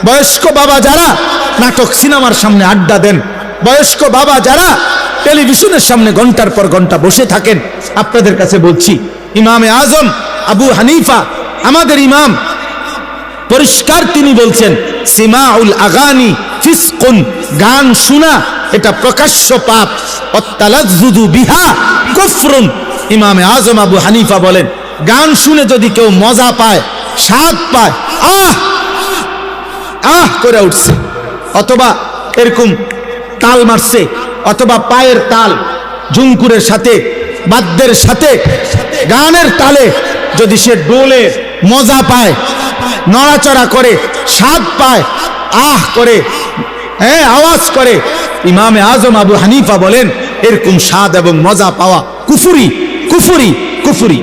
বয়স্ক বাবা যারা নাটক সিনেমার সামনে আড্ডা দেন, বয়স্ক বাবা যারা টেলিভিশনের সামনে ঘন্টার পর ঘন্টা বসে থাকেন, আপনাদের কাছে বলছি, ইমামে আজম আবু হানিফা আমাদের ইমাম, পরিষ্কার তিনি বলছেন সিমাউল আগানি ফিসকুন, গান শোনা এটা প্রকাশ্য পাপ, অত্তালাজ্জুদু বিহা কুফরুন। ইমামে আজম আবু হানিফা বলেন, গান শুনে যদি কেউ মজা পায়, স্বাদ পায়, আহ আহ করে উঠছে, অথবা এরকম তাল মারছে, অথবা পায়ের তাল ঝুমকুরের সাথে, বাদ্যের সাথে, গানের তালে যদি সে ডোলে মজা পায়, নড়াচড়া করে, স্বাদ পায়, আহ করে, হ্যাঁ আওয়াজ করে, ইমামে আজম আবু হানিফা বলেন এরকম স্বাদ এবং মজা পাওয়া কুফরি, কুফরি, কুফরি।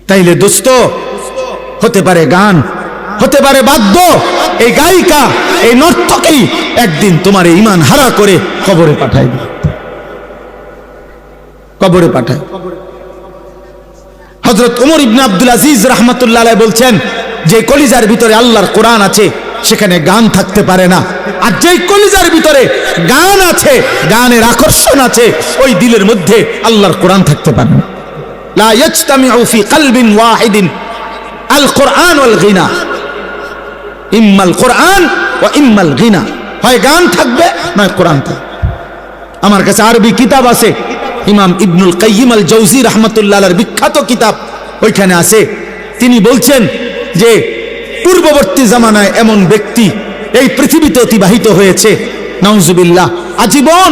তাইলে দোস্ত, হতে পারে গান, হতে পারে বাদ্য, এই গায়িকা, এই নর্তকী একদিন তোমার ঈমান হারা করে কবরে পাঠায় দিবে, কবরে পাঠায়। হযরত ওমর ইবনে আব্দুল আজিজ রাহমাতুল্লাহ আলাইহি বলছেন, যে কলিজার ভিতরে আল্লাহর কোরআন আছে সেখানে গান থাকতে পারে না, আর যেই কলিজার ভিতরে গান আছে, গানের আকর্ষণ আছে, ওই দিলের মধ্যে আল্লাহর কোরআন থাকতে পারে না। লা ইয়াজতামিউ ফি কলবিন ওয়াহিদিন আল কোরআন ওয়াল গিনা, ইম্মাল কোরআন ওয়া ইম্মাল গিনা, হয় গান থাকবে নয় কোরআন থাকবে। আমার কাছে আরবি কিতাব আছে, ইমাম ইবনুল কাইয়িম আল জাওজি রাহমাতুল্লাহ আলাইহির বিখ্যাত কিতাব, ওইখানে আছে, তিনি বলছেন যে পূর্ববর্তী জামানায় এমন ব্যক্তি এই পৃথিবীতে অতিবাহিত হয়েছে, নাউজুবিল্লাহ, আজীবন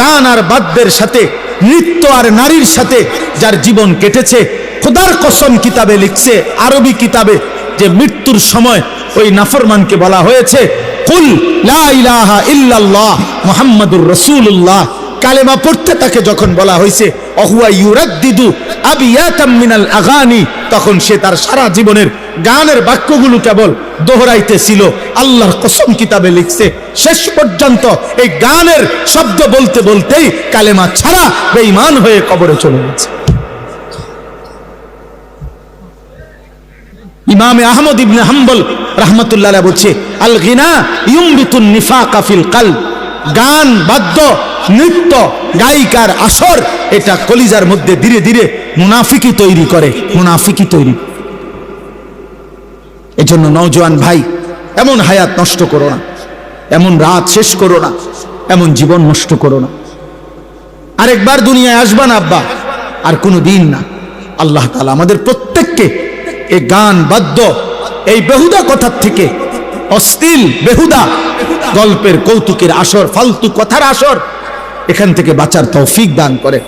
গান আর বাদ্যের সাথে, নৃত্য আর নারীর সাথে যার জীবন কেটেছে, খোদার কসম কিতাবে লিখছে, আরবি কিতাবে, যে মৃত্যুর সময় ওই নাফরমানকে বলা হয়েছে কুল লা ইলাহা ইল্লাল্লাহ মুহাম্মাদুর রাসূলুল্লাহ, কালেমা পড়তে তাকে যখন বলা হয়েছে অহুয়া ইউরাদ্দিদু আবিয়াতাম মিনাল আগানি, তখন সে তার সারা জীবনের গানের বাক্যগুলো কেবল দোহরাইতেছিল। আল্লাহর কসম কিতাবে লিখছে শেষ পর্যন্ত এই গানের শব্দ বলতে বলতেই কালেমা ছাড়া বেঈমান হয়ে কবরে চলে গেছে। ইমামে আহমদ ইবনে হাম্বল রাহমাতুল্লাহ আলাইহি বলছে, আল গিনা ইউমবিতুন নিফাকা ফিল কলব, গান বাদ্য নৃত্য গায়িকার আসর এটা কলিজার মধ্যে ধীরে ধীরে মুনাফিকি তৈরি করে, মুনাফিকি তৈরি। এজন্য নওজোয়ান ভাই, এমন হায়াত নষ্ট করো না, এমন রাত শেষ করো না, এমন জীবন নষ্ট করো না। আরেকবার দুনিয়ায় আসবা না আব্বা, আর কোনো দিন না। আল্লাহ তাআলা আমাদের প্রত্যেককে এই গান বাদ্য, এই বেহুদা কথার থেকে, অশ্লীল বেহুদা গল্পের কৌতুকের আসর, ফালতু কথার আসর, এখান থেকে বাঁচার তৌফিক দান করে।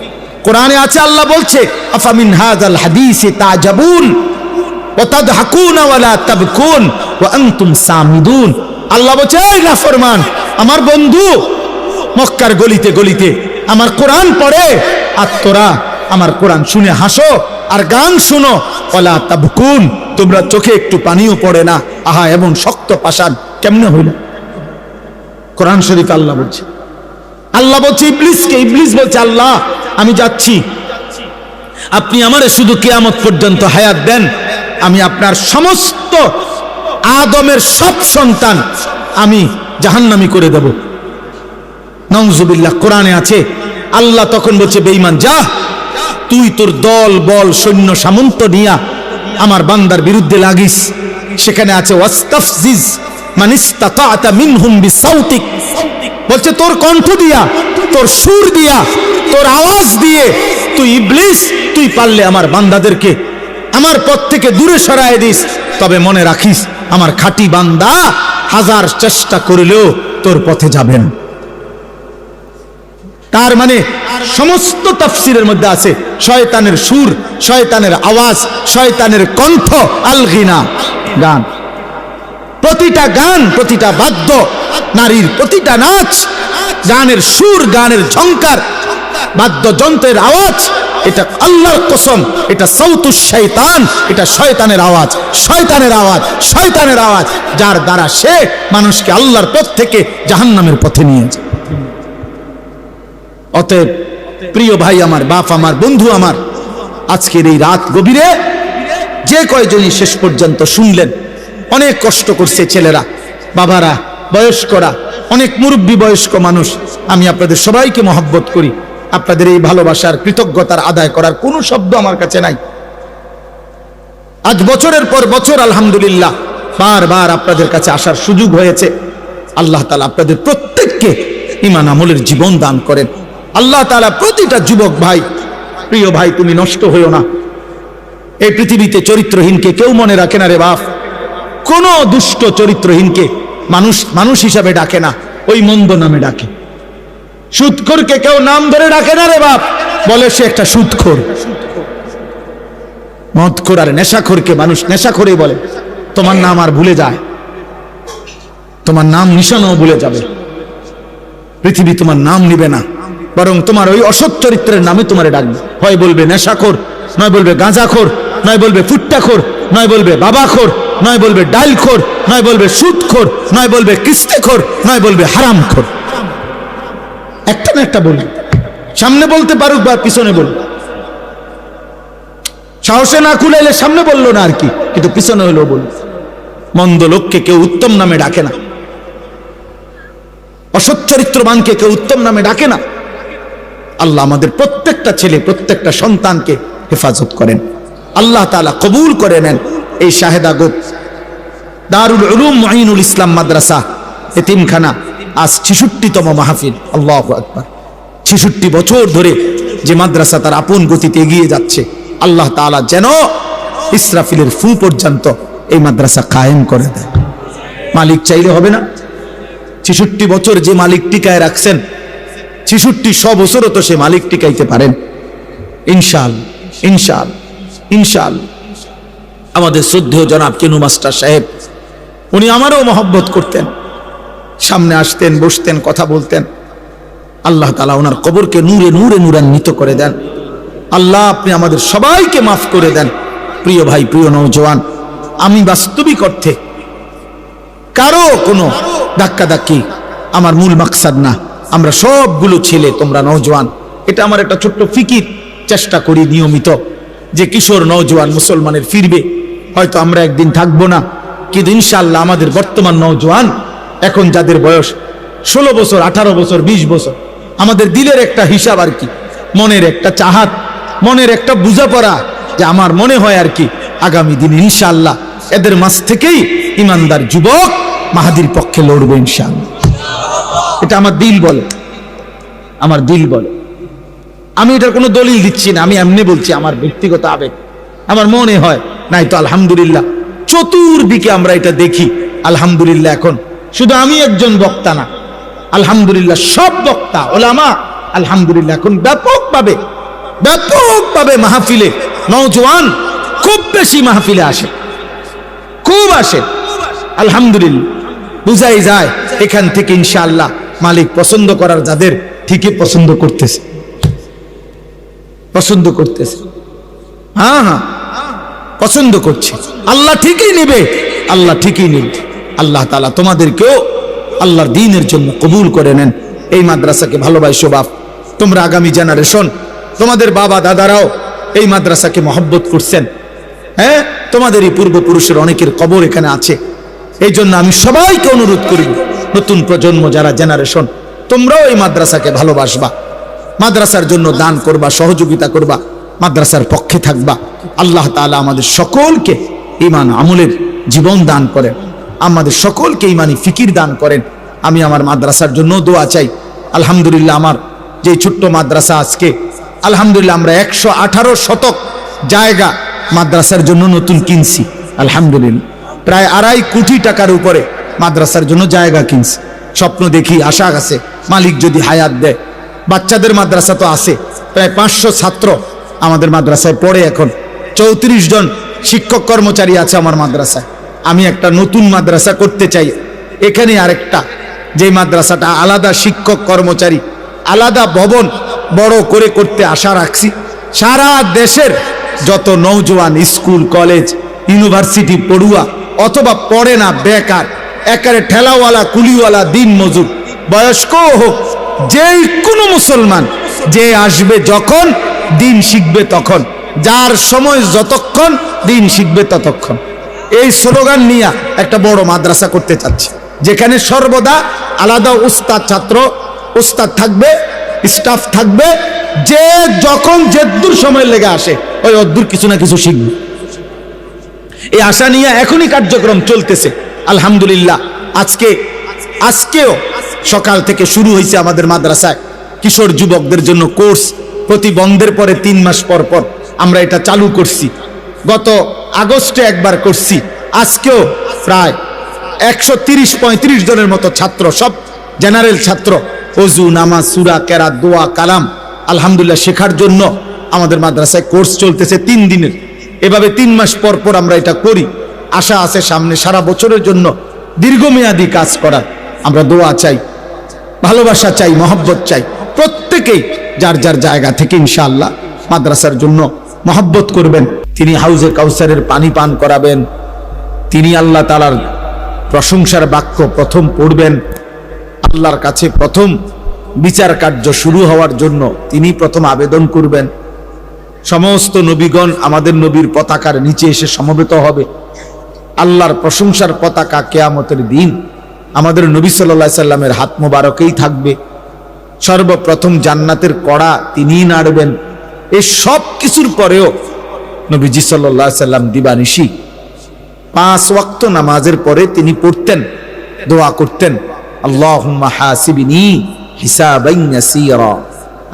কোরআনে আছে, আল্লাহ বলছে আফামিন হাযাল হাদীসি তাজাবুন ওয়া তাদহাকুনা ওয়া লা তাবকুন ওয়া আনতুম সামিদুন। আল্লাহ বলছে, এই নাফরমান আমার বন্ধু, মক্কার গলিতে গলিতে আমার কোরআন পড়ে, আর তোরা আমার কোরআন শুনে হাসো আর গান শুনো, ওয়ালা তাবকুন, তোমরা চোখে একটু পানিও পড়ে না। আহা, এমন শক্ত পাষাণ কেমনে হইল? কোরআন শরীফ আল্লাহ বলছে, আল্লাহ বলছে ইবলিসকে, ইবলিস বলছে আল্লাহ আমি যাচ্ছি, আপনি আমারে শুধু কিয়ামত পর্যন্ত হায়াত দেন, আমি আপনার সমস্ত আদমের সব সন্তান আমি জাহান্নামী করে দেব। নাউজুবিল্লাহ। কোরআনে আছে, আল্লাহ তখন বলছে বেঈমান, যা তুই তোর দল বল সৈন্য সামন্ত নিয়া আমার বান্দার বিরুদ্ধে লাগিস। সেখানে আছে ওয়াস্তাফজিজ মান ইসতাতা'তা মিনহুম বিসাউতিক, বলছে তোর কণ্ঠ দিয়া, তোর সুর দিয়া, তোর আওয়াজ দিয়ে তুই ইবলিস, তুই পারলে আমার বান্দাদেরকে আমার পথ থেকে দূরে সরায় দিস। তবে মনে রাখিস, আমার খাঁটি বান্দা হাজার চেষ্টা করলেও তোর পথে যাবে না। তার মানে সমস্ত তাফসীরের মধ্যে আছে শয়তানের সুর, শয়তানের আওয়াজ, শয়তানের কণ্ঠ, আল গিনা, গান। প্রতিটা গান, প্রতিটা বাদ্য, নারীর প্রতিটা নাচ, গানের সুর, গানের ঝংকার, বাদ্যযন্ত্রের আওয়াজ, এটা আল্লাহর কসম, এটা সাউতুশ শয়তান, এটা শয়তানের আওয়াজ, শয়তানের আওয়াজ, শয়তানের আওয়াজ, যার দ্বারা সে মানুষকে আল্লাহর পথ থেকে জাহান্নামের পথে নিয়ে যায়। অতএব প্রিয় ভাই আমার, বাপ আমার, বন্ধু আমার, আজকের এই রাত গভীরে যে কয়জনই শেষ পর্যন্ত শুনলেন, অনেক কষ্ট করছে ছেলেরা, বাবারা, বয়স্করা, অনেক মুরব্বী বয়স্ক মানুষ। আমি আপনাদের সবাইকে মহব্বত করি। আপনাদের এই ভালোবাসার কৃতজ্ঞতার আদায় করার কোনো শব্দ আমার কাছে নাই। আজ বছরের পর বছর আলহামদুলিল্লাহ বারবার আপনাদের কাছে আসার সুযোগ হয়েছে। আল্লাহ তাআলা আপনাদের প্রত্যেককে ঈমান আমলের জীবন দান করেন। আল্লাহ তাআলা প্রতিটা যুবক ভাই, প্রিয় ভাই, তুমি নষ্ট হইও না। এই পৃথিবীতে চরিত্রহীনকে কেউ মনে রাখে না রে বাপ। কোন দুষ্ট চরিত্রহীনকে মানুষ হিসাবে ডাকে না, ওই মন্দ নামে ডাকে। সুদখোরকে কেউ নাম ধরে ডাকে না রে বাপ, বলে সে একটা সুদখোর। মদখোর আর নেশাখোরকে মানুষ নেশাখোরই বলে। তোমার নাম আর ভুলে যায়, তোমার নাম নিশানাও ভুলে যাবে। পৃথিবী তোমার নাম নিবে না, বরং তোমার ওই অসৎ চরিত্রের নামে তোমারে ডাকবে। হয় বলবে নেশাখোর, নয় বলবে গাঁজাখোর, নয় বলবে ফুট্টাখোর, নয় বলবে বাবাখোর, নয় বলবে ডালখোর, নয় বলবে সুদখোর, নয় বলবে কিস্তেখোর, নয় বলবে হারামখোর। একটা না একটা বলবে, সামনে বলতে পারুক বা পিছনে বলুক। সাহসে না কুলাইলে সামনে বললো না আর কি, কিন্তু পিছনে হলেও বলল। মন্দ লোককে কেউ উত্তম নামে ডাকে না, অসৎ চরিত্রবানকে কেউ উত্তম নামে ডাকে না। আল্লাহ আমাদের প্রত্যেকটা ছেলে, প্রত্যেকটা সন্তানকে হেফাজত করেন। আল্লাহ তাআলা কবুল করে নেন এই শাহেদা গোপ দারুল উলুম মুঈনুল ইসলাম মাদ্রাসা এতিমখানা। আজ 66তম মাহফিল। আল্লাহু আকবার। 66 বছর ধরে যে মাদ্রাসা তার আপন গতিতে এগিয়ে যাচ্ছে, আল্লাহ তাআলা যেন ইসরাফিলের ফু পর্যন্ত এই মাদ্রাসা কায়েম করে দেয়। মালিক চাইলে হবে না? 66 বছর যে মালিক টিকায় রাখছেন, 66 বছরও তো সে মালিক টিকাইতে পারেন ইনশাআল্লাহ, ইনশাআল্লাহ, ইনশাআল্লাহ। আমাদের শ্রদ্ধেয় জনাব কেনু মাস্টার সাহেব, উনি আমারও মহব্বত করতেন, সামনে আসতেন, বসতেন, কথা বলতেন। আল্লাহ তাআলা ওনার কবরকে নূরে নূরে নূরান্বিত করে দেন। আল্লাহ আপনি আমাদের সবাইকে মাফ করে দেন। প্রিয় ভাই, প্রিয় নওজওয়ান, আমি বাস্তবিক অর্থে কারো কোনো ধাক্কাধাক্কি আমার মূল মাকসাদ না। আমরা সবগুলো ছেলে, তোমরা নওজওয়ান, এটা আমার একটা ছোট্ট ফিকির। চেষ্টা করি নিয়মিত যে কিশোর নওজওয়ান মুসলমানের ফিরবে। হয়তো আমরা একদিন থাকবো না, কিন্তু ইনশাআল্লাহ আমাদের বর্তমান নওজওয়ান, এখন যাদের বয়স 16 বছর, 18 বছর, 20 বছর, আমাদের দিলের একটা হিসাব আর কি, মনের একটা চাহাত, মনের একটা বুঝাপড়া, যে আমার মনে হয় আর কি আগামী দিনে ইনশাআল্লাহ এদের মাঝ থেকেই ইমানদার যুবক মাহাদির পক্ষে লড়বে ইনশাআল্লাহ। এটা আমার দিল বলে, আমার দিল বলে। আমি এটার কোনো দলিল দিচ্ছি না, আমি এমনি বলছি, আমার ব্যক্তিগত আবেগ, আমার মনে হয়। নাই তো আলহামদুলিল্লাহ চতুর্দিকে আমরা এটা দেখি। আলহামদুলিল্লাহ এখন শুধু আমি একজন বক্তা না, আলহামদুলিল্লাহ সব বক্তা ওলামা আলহামদুলিল্লাহ এখন ব্যাপকভাবে মাহফিলে, নওজওয়ান খুব বেশি মাহফিলে আসে, খুব আসে। আলহামদুলিল্লাহ বুঝাই যায় এখান থেকে ইনশাআল্লাহ মালিক পছন্দ করার যাদের, ঠিকই পছন্দ করতেছে, পছন্দ করতেছে। হ্যাঁ হ্যাঁ, পছন্দ করছে। আল্লাহ ঠিকই নেবে, আল্লাহ ঠিকই নেবে। আল্লাহ তাআলা তোমাদেরকেও আল্লাহর দ্বীনের জন্য কবুল করে নেন। এই মাদ্রাসাকে ভালোবাসো বাপ, তোমরা আগামী জেনারেশন, তোমাদের বাবা দাদারাও এই মাদ্রাসাকে মহব্বত করছেন। হ্যাঁ, তোমাদেরই পূর্বপুরুষের অনেকের কবর এখানে আছে। এই জন্য আমি সবাইকে অনুরোধ করি, নতুন প্রজন্ম যারা জেনারেশন, তোমরাও এই মাদ্রাসাকে ভালোবাসবা, মাদ্রাসার জন্য দান করবা, সহযোগিতা করবা, মাদ্রাসার পক্ষে থাকবা। আল্লাহ তাআলা আমাদের সকলকে ঈমান আমলের জীবন দান করেন, আমাদের সকলকে ঈমানি ফিকির দান করেন। আমি আমার মাদ্রাসার জন্য দোয়া চাই। আলহামদুলিল্লাহ আমার যে ছোট্ট মাদ্রাসা আজকে আলহামদুলিল্লাহ আমরা 118 শতক জায়গা মাদ্রাসার জন্য নতুন কিনছি। আলহামদুলিল্লাহ প্রায় 2.5 কোটি টাকার উপরে মাদ্রাসার জন্য জায়গা কিনছি। স্বপ্ন দেখি, আশা আছে মালিক যদি হায়াত দেয়। বাচ্চাদের মাদ্রাসা তো আছে, প্রায় 500 ছাত্র আমাদের মাদ্রাসায় পড়ে। এখন 34 জন শিক্ষক কর্মচারী আছে আমার মাদ্রাসায়। আমি একটা নতুন মাদ্রাসা করতে চাই এখানে, আরেকটা যে মাদ্রাসাটা আলাদা শিক্ষক কর্মচারী, আলাদা ভবন বড় করে করতে আশা রাখছি। সারা দেশের যত নওজওয়ান স্কুল কলেজ ইউনিভার্সিটি পড়ুয়া অথবা পড়ে না বেকার, একারে ঠেলাওয়ালা কুলিওয়ালা দিন মজুর বয়স্ক হোক, যেই কোনো মুসলমান যে আসবে যখন দিন শিখবে তখন, যার সময় যতক্ষণ দিন শিখবে ততক্ষণ। এই স্লোগান নিয়ে একটা বড় মাদ্রাসা করতে চাচ্ছি, যেখানে সর্বদা আলাদা উস্তাদ ছাত্র উস্তাদ থাকবে, স্টাফ থাকবে, যে যখন যেদূর সময় লেগে আসে ওই অদ্দূর কিছু না কিছু শিখবে। এই আশা নিয়ে এখনই কার্যক্রম চলতেছে আলহামদুলিল্লাহ। আজকেও সকাল থেকে শুরু হয়েছে আমাদের মাদ্রাসায় কিশোর যুবকদের জন্য কোর্স। প্রতি বন্ধের পরে 3 মাস পর পর আমরা এটা চালু করছি। গত আগস্টে একবার করছি, আজকেও প্রায় 130-35 জনের মতো ছাত্র, সব জেনারেল ছাত্র, ওযু, নামাজ, সূরা, কেরাত, দোয়া, কালাম আলহামদুলিল্লাহ শেখার জন্য আমাদের মাদ্রাসায় কোর্স চলতেছে 3 দিনের। এভাবে 3 মাস পর পর আমরা এটা করি। আশা আছে সামনে সারা বছরের জন্য দীর্ঘমেয়াদী কাজ করার। আমরা দোয়া চাই, ভালোবাসা চাই, মহব্বত চাই। প্রত্যেকেই যার যার জায়গা থেকে ইনশাআল্লাহ মাদ্রাসার জন্য মহব্বত করবেন। তিনি হাউজে কাউসারের পানি পান করাবেন, তিনি আল্লাহ তাআলার প্রশংসার বাক্য প্রথম পড়বেন, আল্লাহর কাছে প্রথম বিচার কার্য শুরু হওয়ার জন্য তিনি প্রথম আবেদন করবেন। সমস্ত নবীগণ আমাদের নবীর পতাকার নিচে এসে সমবেত হবে। আল্লাহর প্রশংসার পতাকা কিয়ামতের দিন আমাদের নবী সাল্লাল্লাহু আলাইহি সাল্লামের হাত মোবারকেই থাকবে। সর্বপ্রথম জান্নাতের কড়া তিনিই নাড়বেন। এই সব কিছুর পরেও নবীজি সাল্লাল্লাহু আলাইহি সাল্লাম দিবানিশি 5 ওয়াক্ত নামাজের পরে তিনি পড়তেন, দোয়া করতেন, আল্লাহুম্মা হাসিবনি হিসাবান ইয়াসীরা।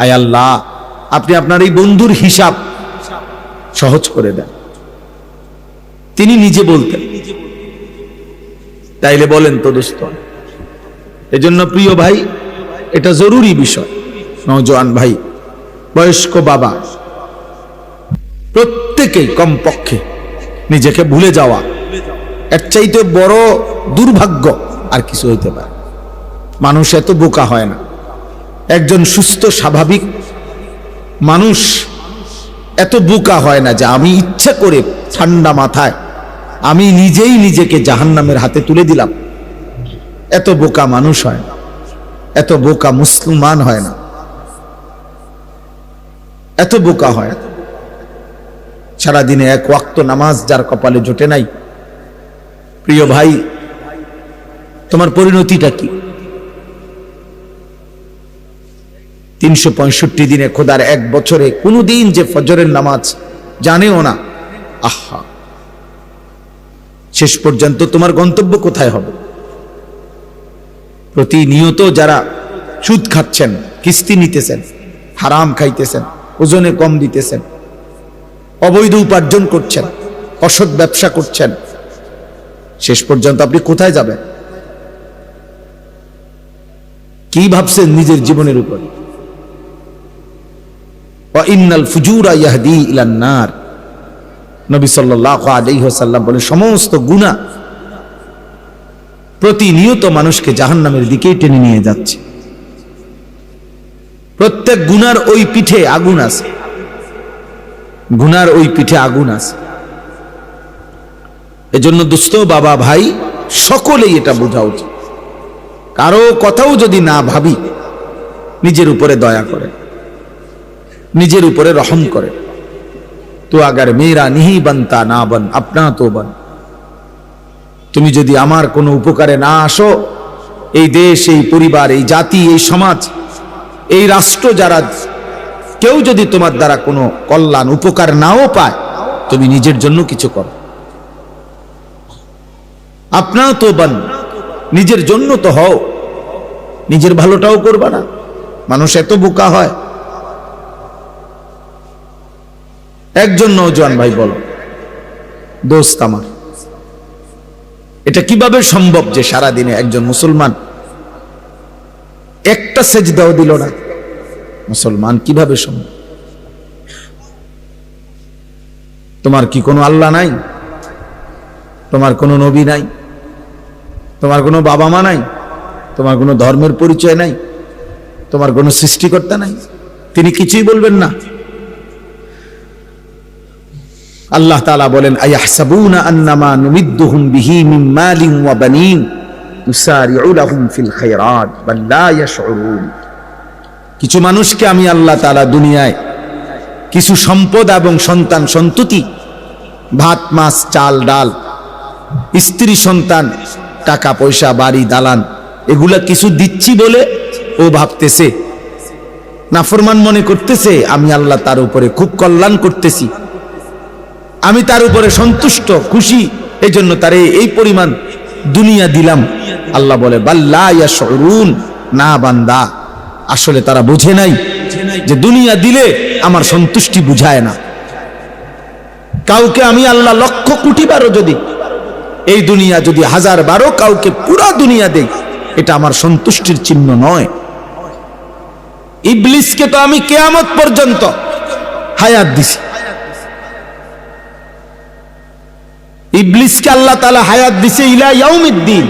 আয় আল্লাহ, আপনি আপনার এই বন্ধুর হিসাব সহজ করে দেন। তিনি নিজে বলতেন। তাইলে বলেন তো দোস্ত, এজন্য প্রিয় ভাই, এটা জরুরি বিষয়। নওজোয়ান ভাই, বয়স্ক বাবা, প্রত্যেকেই কমপক্ষে নিজেকে ভুলে যাওয়া, এর চাইতে বড় দুর্ভাগ্য আর কিছু হইতে পারে। মানুষ এত বোকা হয় না। একজন সুস্থ স্বাভাবিক মানুষ এত বোকা হয় না যে আমি ইচ্ছা করে ঠান্ডা মাথায় আমি নিজেই নিজেকে জাহান্নামের হাতে তুলে দিলাম। এত বোকা মানুষ হয় না, এত বোকা মুসলমান হয় না, এত বোকা হয় না। সারাদিনে 1 ওয়াক্ত নামাজ যার কপালে জোটে নাই, প্রিয় ভাই, তোমার পরিণতিটা কি? 365 দিনে, খোদার 1 বছরে কোনদিন যে ফজরের নামাজ জানেও না, আহা, শেষ পর্যন্ত তোমার গন্তব্য কোথায় হবে? প্রতিনিয়ত যারা সুদ খাচ্ছেন, কিস্তি নিতেছেন, হারাম খাইতেছেন, ওজনে কম দিতেছেন, অবৈধ উপার্জন করছেন, অসৎ ব্যবসা করছেন, শেষ পর্যন্ত আপনি কোথায় যাবেন? কি ভাবছেন নিজের জীবনের উপর? ওয়া ইন্নাল ফুজুরা ইয়াহদি ইলান নার। নবী সাল্লাল্লাহু আলাইহি ওয়াসাল্লাম বলেন, সমস্ত গুনাহ প্রতিনিয়ত মানুষকে জাহান্নামের দিকেই টেনে নিয়ে যাচ্ছে। প্রত্যেক গুনার ওই পিঠে আগুন আছে, গুনার ওই পিঠে আগুন আছে। এজন্য দোস্ত, বাবা, ভাই, সকলেই এটা বোঝা উচিত। কারো কথাও যদি না ভাবি, নিজের উপরে দয়া করে, নিজের উপরে রহম করে। তো আগার মেরা নিহি বানতা না বন আপনা তো বন। তুমি যদি আমার কোনো উপকারে না আসো, এই দেশ, এই পরিবার, এই জাতি, এই সমাজ, এই রাষ্ট্র, যারা কেউ যদি তোমার দ্বারা কোনো কল্যাণ উপকার নাও পায়, তুমি নিজের জন্য কিছু করো। আপনা তো বন, নিজের জন্য তো হও, নিজের ভালোটাও করবা না। মানুষ এত বোকা হয়। একজন নওজোয়ান ভাই বলো, দোস্ত আমার, এটা কিভাবে সম্ভব যে সারাদিনে একজন মুসলমান একটা সেজদাও দিল না? মুসলমান কিভাবে সম্ভব? তোমার কি কোনো আল্লাহ নাই? তোমার কোনো নবী নাই? তোমার কোনো বাবা মা নাই? তোমার কোনো ধর্মের পরিচয় নাই? তোমার কোনো সৃষ্টিকর্তা নাই? তিনি কিছুই বলবেন না? আল্লাহ তাআলা বলেন, আয়াহসাবুনা আন্নামা নুমিদ্দুহুম বিহি মিন মালিন ওয়া বানিন নুসারিউ লাহুম ফিল খায়রাত বাল লা ইয়াশউরুন। কিছু মানুষকে আমি আল্লাহ তাআলা দুনিয়ায় কিছু সম্পদ এবং সন্তান সন্ততি ভাত মাছ চাল ডাল, স্ত্রী সন্তান, টাকা পয়সা বাড়ি দালান, এগুলা কিছু দিচ্ছি বলে ও ভাবতেছে, নাফরমান মনে করতেছে আমি আল্লাহ তার উপরে খুব কল্যাণ করতেছি, আমি তার উপরে সন্তুষ্ট খুশি, এই জন্য তারে এই পরিমাণ দুনিয়া দিলাম। আল্লাহ বলে বাল্লা ইয়াশউরুন, না বান্দা, আসলে তারা বুঝে নাই যে দুনিয়া দিলে আমার সন্তুষ্টি বুঝায় না। কাউকে আমি আল্লাহ লক্ষ কোটি বারও যদি এই দুনিয়া যদি 1000 বারও কাউকে পুরা দুনিয়া দেই, এটা আমার সন্তুষ্টির চিহ্ন নয়। ইবলিসকে তো আমি কিয়ামত পর্যন্ত হায়াত দিছি, ইবলিসকে আল্লাহ তাআলা হায়াত দিছে ইলা ইয়াউমিদ্দিন।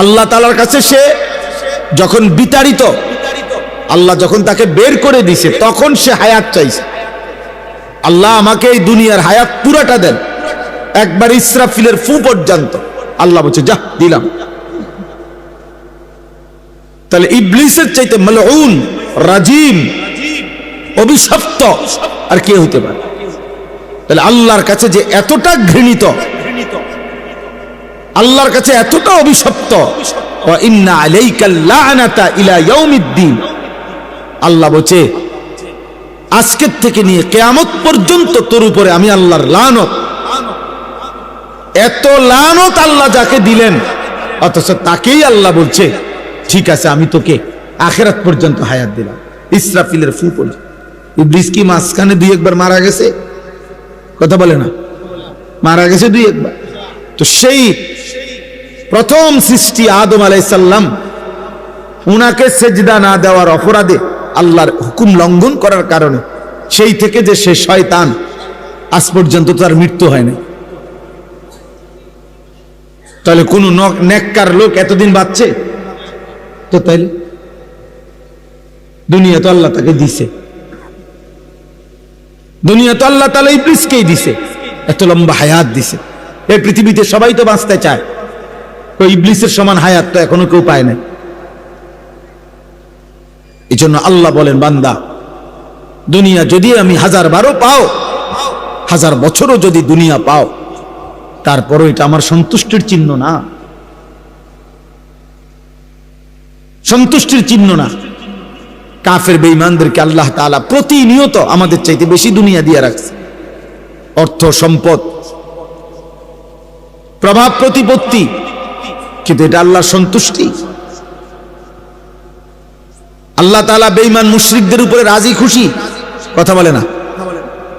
আল্লাহ তাআলার কাছে সে যখন বিতাড়িত, আল্লাহ যখন তাকে বের করে দিছে, তখন সে হায়াত চাইছে, আল্লাহ আমাকে এই দুনিয়ার হায়াত পুরাটা দেন, একবার ইসরাফিলের ফু পর্যন্ত। আল্লাহ বলছে যা দিলাম। তাহলে ইবলিসের চাইতে মালউন, রাজিম, অভিশপ্ত আর কে হইতে পারে? তাহলে আল্লাহর কাছে যে এতটা ঘৃণিত, আল্লাহর কাছে এতটা অভিশপ্ত, ওয়া ইন্না আলাইকাল লা'নাতা ইলা ইয়াউমিদ্দিন। আল্লাহ বলছে আজকের থেকে নিয়ে কিয়ামত পর্যন্ত তোর উপরে আমি আল্লাহর লানত। এত লানত আল্লাহ যাকে দিলেন, অথচ তাকেই আল্লাহ বলছে ঠিক আছে আমি তোকে আখিরাত পর্যন্ত হায়াত দিলাম। ইসরাফিলের ফু পড়ল। ইবলিস কি মাঝখানে 2-1 মারা গেছে? কথা বলে না, মারা গেছে 2-1। তো সেই প্রথম সৃষ্টি আদম আলাইহিস সালাম, উনাকে সেজদা না দেওয়ার অপরাধে, আল্লাহর হুকুম লঙ্ঘন করার কারণে, সেই থেকে যে সে শয়তান, আজ পর্যন্ত তার মৃত্যু হয় না। তাহলে কোন নেককার লোক এতদিন বাঁচছে? তো তাইলে দুনিয়া তো আল্লাহ তাকে দিছে, দুনিয়া তো আল্লাহ তাআলা ইবলিসকেই দিছে, এত লম্বা হায়াত দিছে। এই পৃথিবীতে সবাই তো বাঁচতে চায়, তো ইবলিসের সমান হায়াত তো এখনো কেউ পায় না। এই জন্য আল্লাহ বলেন বান্দা, দুনিয়া যদি আমি 1000 বারও পাও, 1000 বছরও যদি দুনিয়া পাও, তারপরও এটা আমার সন্তুষ্টির চিহ্ন না, সন্তুষ্টির চিহ্ন না। কাফের বেঈমানদেরকে আল্লাহ তাআলা প্রতিনিয়ত আমাদের চাইতে বেশি দুনিয়া দিয়ে রাখছে, অর্থ সম্পদ, প্রভাব প্রতিপত্তি, কিন্তু এটা আল্লাহর সন্তুষ্টি? আল্লাহ তাআলা বেঈমান মুশরিকদের উপরে রাজি খুশি? কথা বলে না,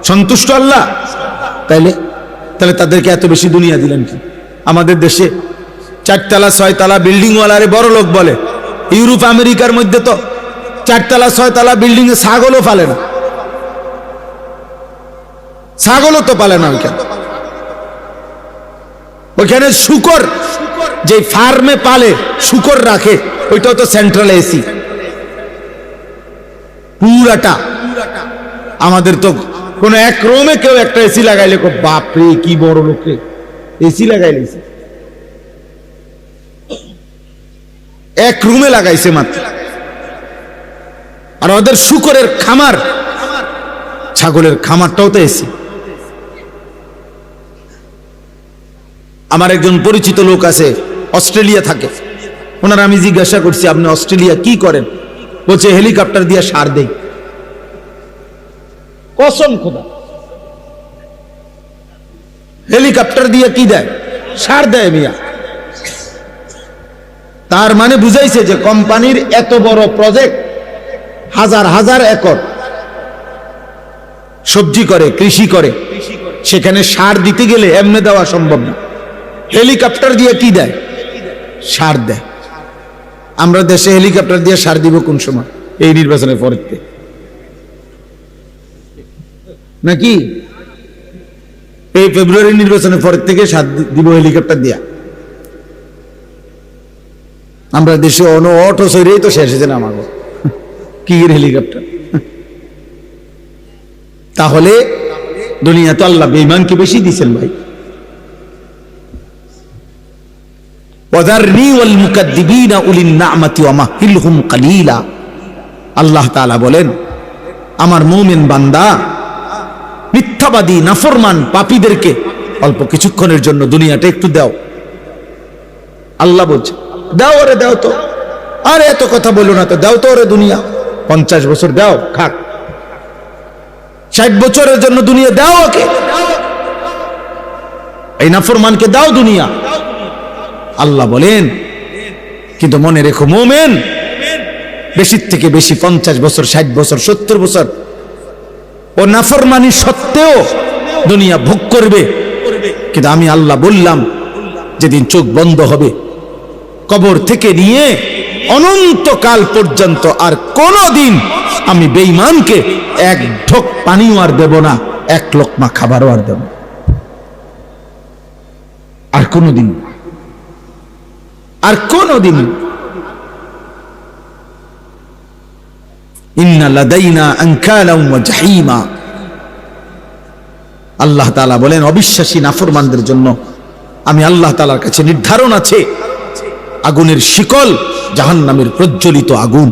সন্তুষ্ট আল্লাহ? তাহলে তাদেরকে এত বেশি দুনিয়া দিলেন কি? আমাদের দেশে 4 তলা 6 তলা বিল্ডিং ওয়ালারে বড় লোক বলে, ইউরোপ আমেরিকার মধ্যে তো 4 তলা 6 তলা বিল্ডিং এ ছাগলও পালে না, ছাগলও তো পালে না ওইখানে শুকর, যে ফার্মে পালে শুকর রাখে, ওইটাও তো সেন্ট্রাল এসি পুরাটা। আমাদের তো কোন এক রুমে কেউ একটা এসি লাগাইলে বাপরে কি বড় লোকে এসি লাগাইলেছে, এক রুমে লাগাইছে মাত্র। আর ওদের শুকরের খামার, ছাগলের খামারটাও তো এসি। আমার একজন পরিচিত লোক আছে, অস্ট্রেলিয়া থাকে, ওনার আমি জিজ্ঞাসা করছি আপনি অস্ট্রেলিয়া কি করেন? বলছে হেলিকপ্টার দিয়ে সার দেই। কসম খোদা, হেলিকপ্টার দিয়ে কি দেয়? সার দেয় মিয়া। তার মানে বুঝাইছে যে কোম্পানির এত বড় প্রজেক্ট, 1000 একর সবজি করে, কৃষি করে, সেখানে সার দিতে গেলে এমনি দেওয়া সম্ভব না, হেলিকপ্টার দিয়ে কি দেয়? সার দেয়। আমরা দেশে হেলিকপ্টার দিয়ে সার দিব কোন সময়? এই নির্বাচনের পরেতে নাকি? এই ফেব্রুয়ারি নির্বাচনের পরের থেকে সার দিব হেলিকপ্টার দিয়া। আমরা দেশে অটো সইরেই তো শেষ হয়েছে না আমাকে, কি হেলিকপ্টার? তাহলে দুনিয়া তো আল্লাহ বেঈমানকে বেশি দিয়েছেন ভাই। ওয়াযারনি ওয়াল মুকাদ্দিবিনা উলিন নি'মাতি ওয়া মাহিলহুম কালিলা। আল্লাহ তাআলা বলেন আমার মুমিন বান্দা মিথ্যাবাদী নাফরমান পাপীদেরকে অল্প কিছুক্ষণের জন্য দুনিয়াটা একটু দাও। আল্লাহ বলছে দাও ওরে, দাও তো, আরে এত কথা বলো না তো, দাও তো ওরে দুনিয়া। 50 বছর দাও, খাক। 60 বছরের জন্য দুনিয়া দাও ওকে, এই নাফরমানকে দাও দুনিয়া। আল্লাহ বলেন কিন্তু মনে রেখো মুমিন বেশি থেকে বেশি 50 বছর, 60 বছর, 70 বছর ও নাফরমানি সত্ত্বেও দুনিয়া ভোগ করবে। কিন্তু আমি আল্লাহ বললাম যেদিন চোখ বন্ধ হবে কবর থেকে নিয়ে অনন্তকাল পর্যন্ত আর কোনদিন আমি বেঈমানকে এক ঢোক পানিও আর দেব না, এক লোকমা খাবারও আর দেব না, আর কোনদিন, আর কোনদিন। ইন্না লাদাইনা আনকালা ওয়া জাহিমা। আল্লাহ তাআলা বলেন অবিশ্বাসী নাফরমানদের জন্য আমি আল্লাহ তাআলার কাছে নির্ধারণ আছে আগুনের শিকল, জাহান্নামের প্রজ্বলিত আগুন।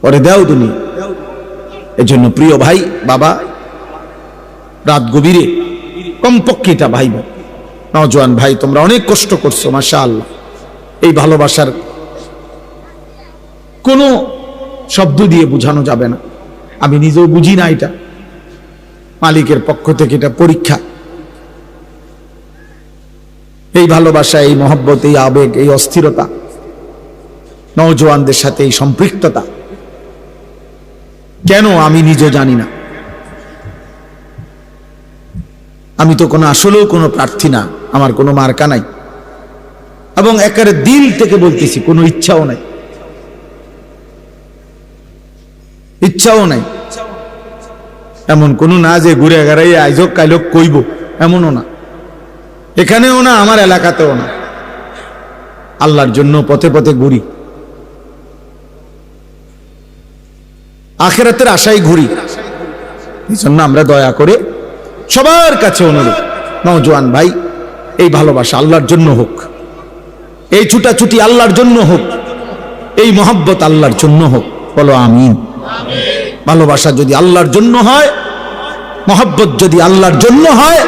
পরে দাও দুনিয়া। এজন্য প্রিয় ভাই বাবা, রাত গভীরে কমপক্ষে এটা ভাইব, নওজোয়ান ভাই তোমরা অনেক কষ্ট করছো মাশাআল্লাহ। এই ভালোবাসার কোনো শব্দ দিয়ে বোঝানো যাবে না, আমি নিজেও বুঝি না, এটা মালিকের পক্ষ থেকে এটা পরীক্ষা। এই ভালোবাসা, এই মহব্বত, এই আবেগ, এই অস্থিরতা, নওজোয়ানদের সাথে এই সম্পৃক্ততা কেন আমি নিজেও জানি না। আমি তো কোনো আসলেও কোনো প্রার্থী না, আমার কোনো মার্কা নাই, এবং একেবারে দিল থেকে বলতেছি কোনো ইচ্ছাও নাই, ইচ্ছাও নাই। এমন কোনো না যে ঘুরে গাড়াই আইজক কাইলক কইব, এমনও না, এখানেও না, আমার এলাকাতেও না। আল্লাহর জন্য পথে পথে ঘুরি, আখিরাতের আশায় ঘুরি। এই জন্য আমরা দয়া করে সবার কাছে অনুরোধ, নওজোয়ান ভাই এই ভালোবাসা আল্লাহর জন্য হোক, এই ছুটাছুটি আল্লাহর জন্য হোক, এই মহব্বত আল্লাহর জন্য হোক। বলো আমিন। ভালোবাসা যদি আল্লাহর জন্য হয়, মহব্বত যদি আল্লাহর জন্য হয়,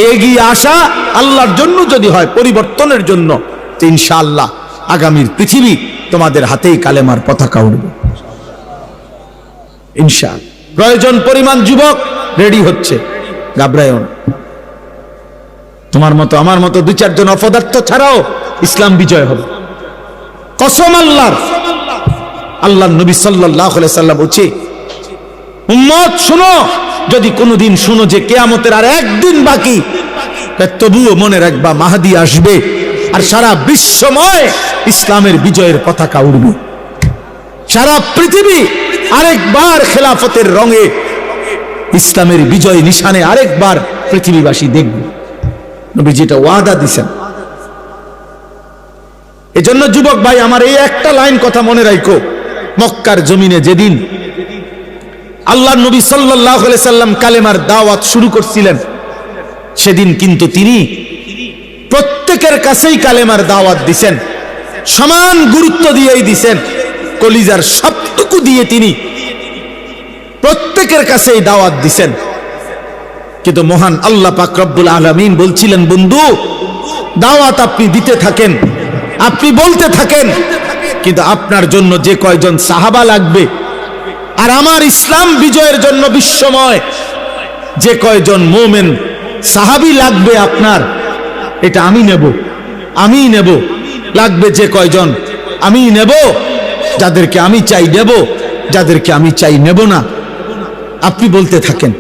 এগিয়ে আসা আল্লাহর জন্য যদি হয়, পরিবর্তনের জন্য, তো ইনশাআল্লাহ আগামীর পৃথিবী তোমাদের হাতেই কালেমার পতাকা উঠবে ইনশাআল্লাহ। প্রয়োজন পরিমাণ যুবক রেডি হচ্ছে, ঘাবড়ায়ও না। তোমার মতো আমার মতো 2-4 জন অপদার্থ ছাড়াও ইসলাম বিজয় হবে, কসম আল্লাহর। আল্লাহ নবী সাল্লাল্লাহু আলাইহি সাল্লাম বলছে উম্মত শুনো, যদি কোনোদিন শুনো যে কিয়ামতের আর একদিন বাকি, তবুও মনে রাখবা মাহদী আসবে আর সারা বিশ্বময় ইসলামের বিজয়ের পতাকা উড়বে। সারা পৃথিবী আরেকবার খেলাফতের রঙে ইসলামের বিজয় নিশানে আরেকবার পৃথিবীবাসী দেখবে। নবী যেটা ওয়াদা দিয়েছেন। এজন্য যুবক ভাই আমার এই একটা লাইন কথা মনে রাখো, মক্কার জমিনে যেদিন আল্লাহ নবী সাল্লাল্লাহু আলাইহি সাল্লাম কালেমার দাওয়াত শুরু করছিলেন, সেদিন কিন্তু তিনি প্রত্যেকের কাছেই কালেমার দাওয়াত দিছেন, সমান গুরুত্ব দিয়েই দিছেন, কলিজার সবটুকু দিয়ে তিনি প্রত্যেকের কাছেই দাওয়াত দিছেন। কিন্তু মহান আল্লাহ পাক রব্বুল আলামিন বলছিলেন, বন্ধু দাওয়াত আপনি দিতে থাকেন, আপনি বলতে থাকেন, কিন্তু আপনার জন্য যে কয়জন সাহাবা লাগবে আর আমার ইসলাম বিজয়ের জন্য বিশ্বময় যে কয়জন মুমিন সাহাবী লাগবে আপনার, এটা আমি নেব, আমি নেব। লাগবে যে কয়জন আমি নেব, যাদেরকে আমি চাই নেব, যাদেরকে আমি চাই নেব না। আপনি বলতে থাকেন।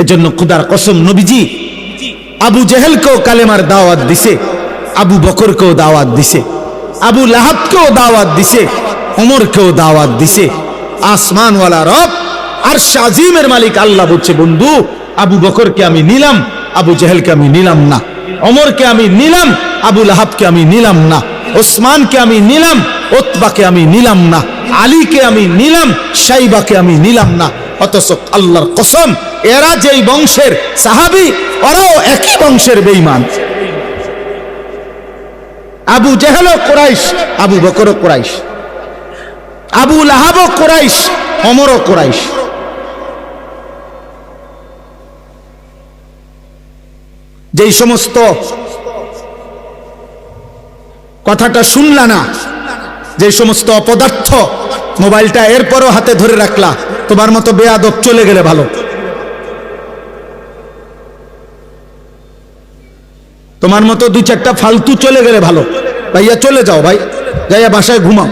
এজন্য খুদার কসম নবীজি আবু জেহেলকেও কালেমার দাওয়াত দিছে, আবু বকরকেও দাওয়াত দিছে, আবু লাহাবকেও দাওয়াত দিছে, ওমরকেও দাওয়াত দিছে। আসমানওয়ালা রব আরশ আজিমের মালিক আল্লাহ বলছে, বন্ধু আবু বকরকে আমি নিলাম, আবু জেহেলকে আমি নিলাম না, ওমরকে আমি নিলাম, আবু লাহাবকে আমি নিলাম না, ওসমানকে আমি নিলাম, উতবাকে আমি নিলাম না, আলীকে আমি নিলাম, শাইবাকে আমি নিলাম না। অথচ আল্লাহর কসম এরা যেই বংশের সাহাবী, ওরাও একই বংশের বেঈমান। আবু জেহেলও কুরাইশ, আবু বকরও কুরাইশ, আবু লাহাবও কুরাইশ, ওমরও কুরাইশ। যেই সমস্ত কথাটা শুনলা না, যে সমস্ত অপদার্থ মোবাইলটা এরপরও হাতে ধরে রাখলা, তোমার মতো বেয়াদব চলে গেলে ভালো। তোমার মতো দুই চারটা ফালতু চলে গেলে ভালো। ভাইয়া চলে যাও, ভাই যাইয়া বাসায় ঘুমাও।